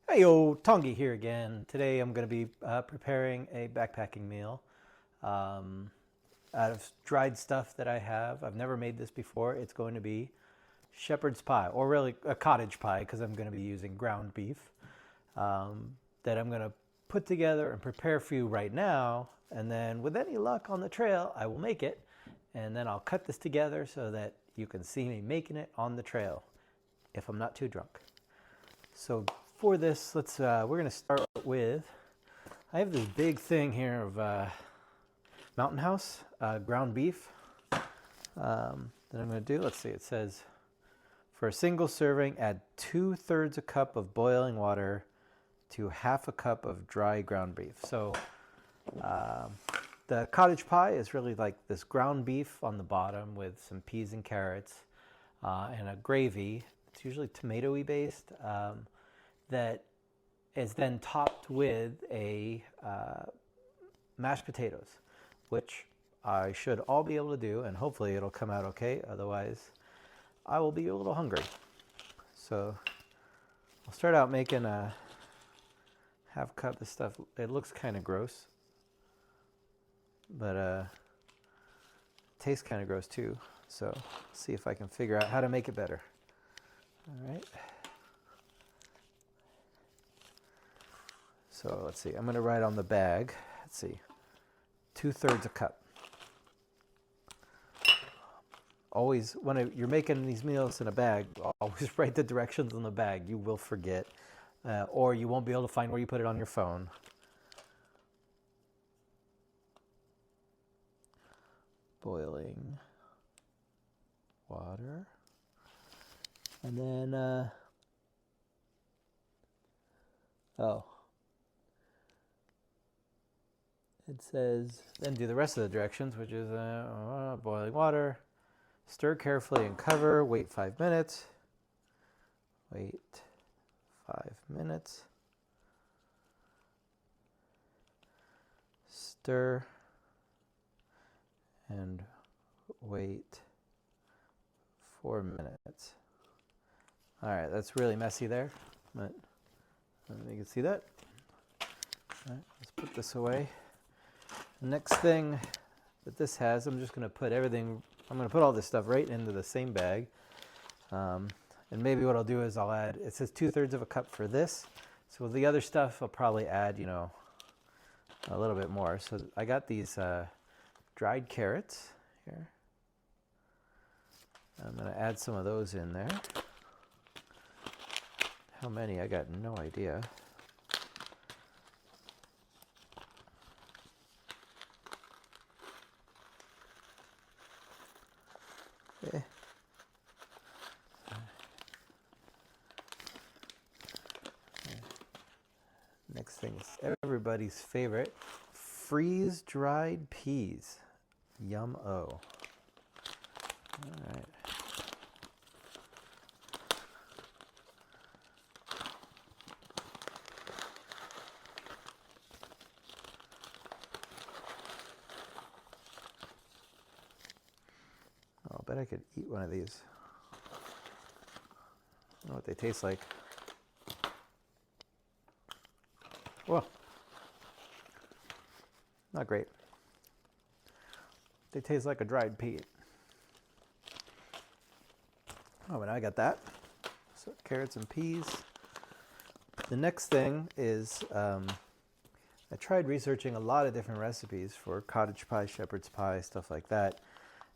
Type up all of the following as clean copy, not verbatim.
Hey, yo, Tanguy here again. Today I'm going to be preparing a backpacking meal um, out of dried stuff that I have. I've never made this before. It's going to be shepherd's pie, or really a cottage pie, because I'm going to be using ground beef that I'm going to put together and prepare for you right now. And then, with any luck on the trail, I will make it. And then I'll cut this together so that you can see me making it on the trail if I'm not too drunk. So for this, we're going to start with, I have this big thing here of Mountain House ground beef that I'm going to do. Let's see, it says, for a single serving, add 2/3 a cup of boiling water to half a cup of dry ground beef. So the cottage pie is really like this ground beef on the bottom with some peas and carrots and a gravy. It's usually tomato-y based. That is then topped with a mashed potatoes, which I should all be able to do, and hopefully it'll come out okay. Otherwise, I will be a little hungry. So I'll start out making a half cup of stuff. It looks kind of gross, but it tastes kind of gross too. So see if I can figure out how to make it better. All right. So let's see, I'm going to write on the bag, let's see, 2/3 a cup. Always, when you're making these meals in a bag, always write the directions on the bag. You will forget, or you won't be able to find where you put it on your phone. Boiling water. And then, it says, then do the rest of the directions, which is boiling water, stir carefully and cover, wait 5 minutes, wait 5 minutes, stir, and wait 4 minutes. All right, that's really messy there, but you can see that. All right, let's put this away. The next thing that this has, I'm just going to put everything, I'm going to put all this stuff right into the same bag. And maybe what I'll do is I'll add, it says 2/3 of a cup for this. So with the other stuff, I'll probably add, a little bit more. So I got these dried carrots here. I'm going to add some of those in there. How many? I got no idea. Okay. Next thing is everybody's favorite, freeze-dried peas. Yum-o. All right. I'll bet I could eat one of these. I don't know what they taste like. Well, not great. They taste like a dried pea. Oh, but I got that. So carrots and peas. The next thing is I tried researching a lot of different recipes for cottage pie, shepherd's pie, stuff like that.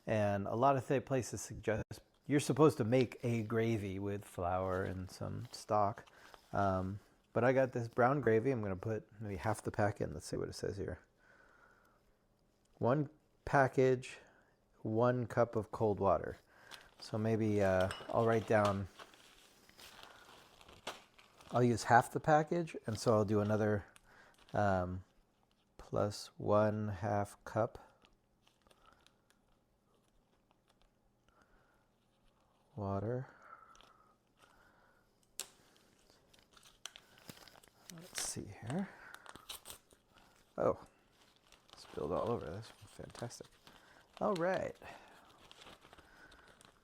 And a lot of places suggest you're supposed to make a gravy with flour and some stock. But I got this brown gravy. I'm going to put maybe half the pack in. Let's see what it says here. 1 package, 1 cup of cold water. So maybe I'll write down, I'll use half the package, and so I'll do another plus 1/2 cup water. Let's see here. Oh, spilled all over. That's fantastic. All right.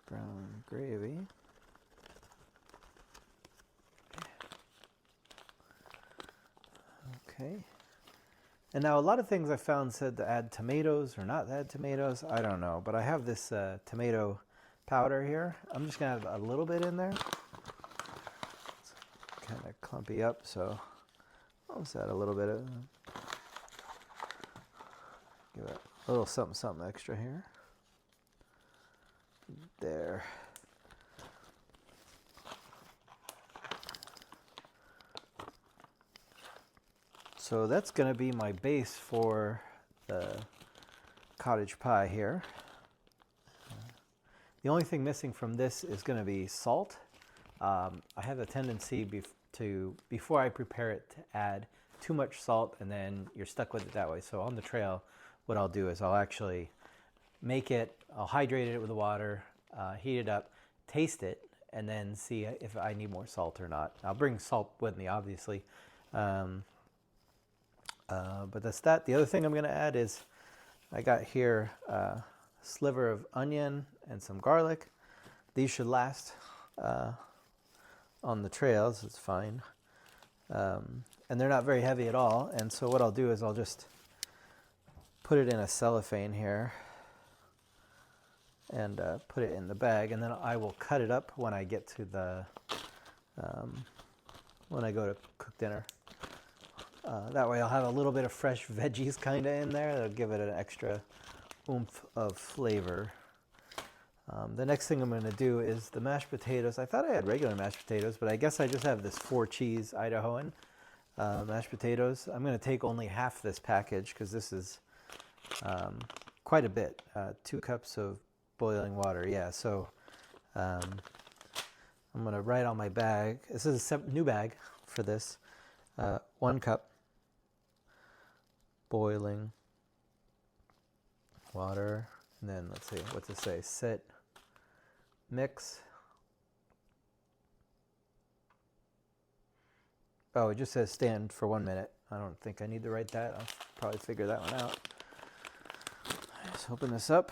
Brown gravy. Okay. And now a lot of things I found said to add tomatoes or not add tomatoes. I don't know, but I have this tomato powder here. I'm just gonna add a little bit in there. It's kind of clumpy up, so I'll just add a little bit of, give it a little something extra here. There. So that's going to be my base for the cottage pie here. The only thing missing from this is going to be salt. I have a tendency before I prepare it to add too much salt, and then you're stuck with it that way. So on the trail, what I'll do is I'll actually make it, I'll hydrate it with the water, heat it up, taste it, and then see if I need more salt or not. I'll bring salt with me, obviously. But that's that. The other thing I'm going to add is I got here a sliver of onion and some garlic. These should last on the trails. It's fine. And they're not very heavy at all. And so what I'll do is I'll just put it in a cellophane here and put it in the bag. And then I will cut it up when I get to the, when I go to cook dinner. That way I'll have a little bit of fresh veggies kind of in there. That'll give it an extra oomph of flavor. The next thing I'm going to do is the mashed potatoes. I thought I had regular mashed potatoes, but I guess I just have this 4-cheese Idahoan mashed potatoes. I'm going to take only half this package because this is quite a bit. 2 cups of boiling water. Yeah, so I'm going to write on my bag. This is a new bag for this. 1 cup boiling water, and then let's see, what's it say? Set, mix. Oh, it just says stand for 1 minute. I don't think I need to write that. I'll probably figure that one out. Let's open this up.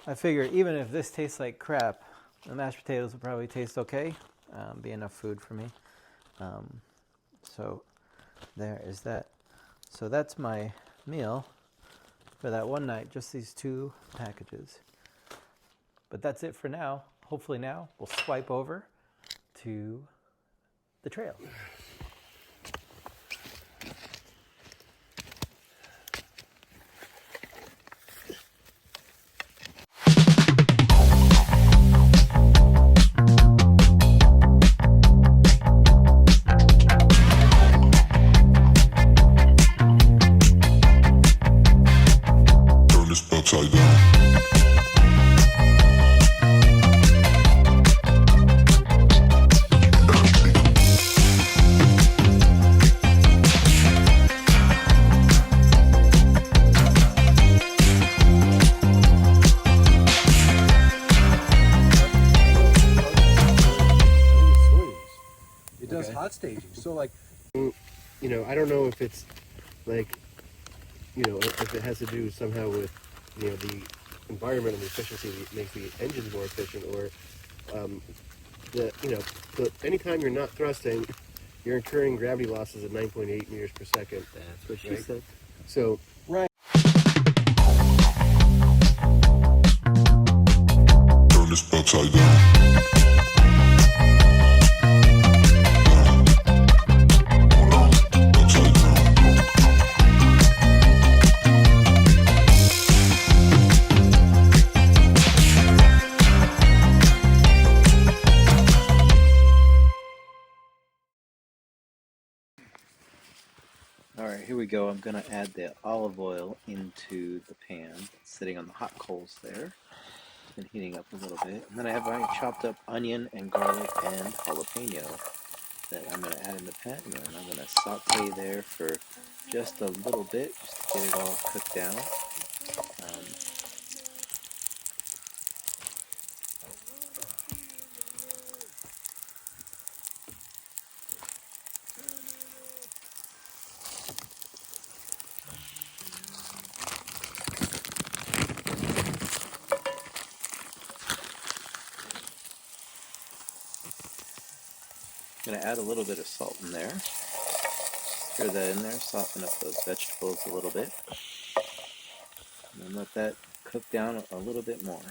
I figure even if this tastes like crap, the mashed potatoes will probably taste okay, be enough food for me. So there is that. So that's my meal for that one night, just these 2 packages. But that's it for now. Hopefully now we'll swipe over to the trail. Upside down. It does hot staging. So like, you know, I don't know if it's like, you know, if it has to do somehow with, you know, the environment and the efficiency that makes the engines more efficient, or anytime you're not thrusting, you're incurring gravity losses at 9.8 meters per second. That's what she said. So right. Turn this upside down. Alright, here we go. I'm going to add the olive oil into the pan. It's sitting on the hot coals there. It's been heating up a little bit. And then I have my chopped up onion and garlic and jalapeno that I'm going to add in the pan. And I'm going to saute there for just a little bit, just to get it all cooked down. I'm going to add a little bit of salt in there. Stir that in there, soften up those vegetables a little bit, and then let that cook down a little bit more.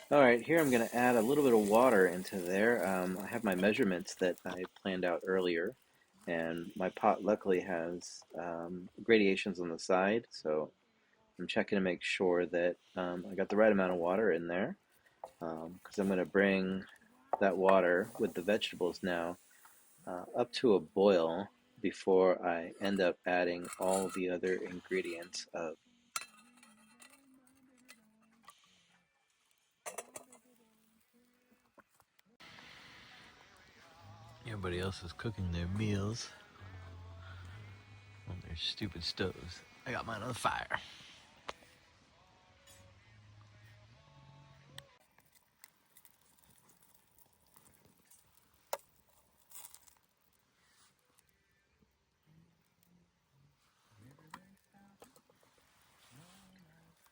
Alright, here I'm going to add a little bit of water into there. I have my measurements that I planned out earlier, and my pot luckily has gradations on the side, so I'm checking to make sure that I got the right amount of water in there, because I'm going to bring that water with the vegetables now up to a boil before I end up adding all the other ingredients of. Everybody else is cooking their meals on their stupid stoves. I got mine on the fire.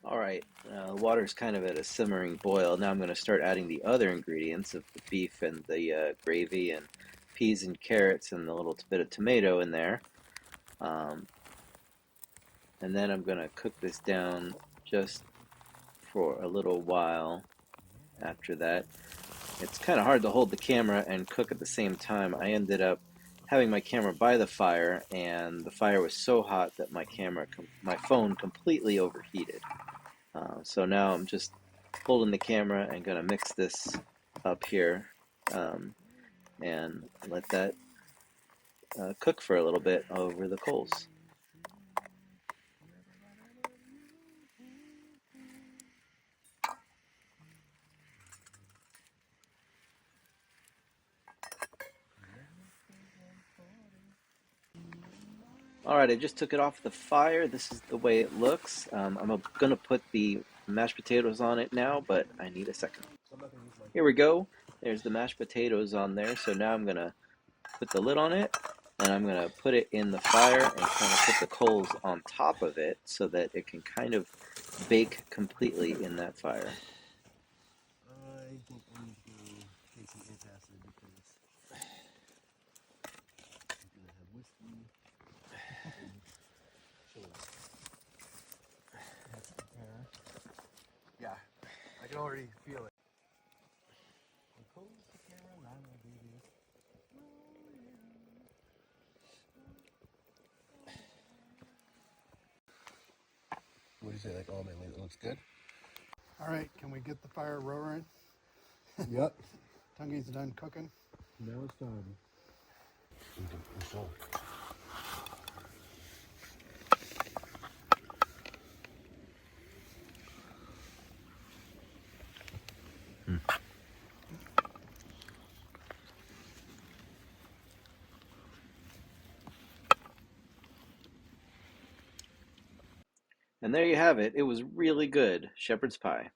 All right, the water's kind of at a simmering boil. Now I'm going to start adding the other ingredients of the beef and the gravy and peas and carrots and a little bit of tomato in there. Um, and then I'm going to cook this down just for a little while after that. It's kind of hard to hold the camera and cook at the same time. I ended up having my camera by the fire, and the fire was so hot that my phone completely overheated. So now I'm just holding the camera and gonna mix this up here um, and let that cook for a little bit over the coals. Alright, I just took it off the fire. This is the way it looks. I'm gonna put the mashed potatoes on it now, but I need a second. Here we go. There's the mashed potatoes on there. So now I'm gonna put the lid on it, and I'm gonna put it in the fire and kind of put the coals on top of it so that it can kind of bake completely in that fire. I think I need to take some antacid because I'm gonna have whiskey and chili. That's the prepare. Yeah, I can already feel it. What do you say? Like, oh man, it looks good. All right, can we get the fire roaring? Yep. Tunguy's done cooking. Now it's time. And there you have it. It was really good. Shepherd's pie.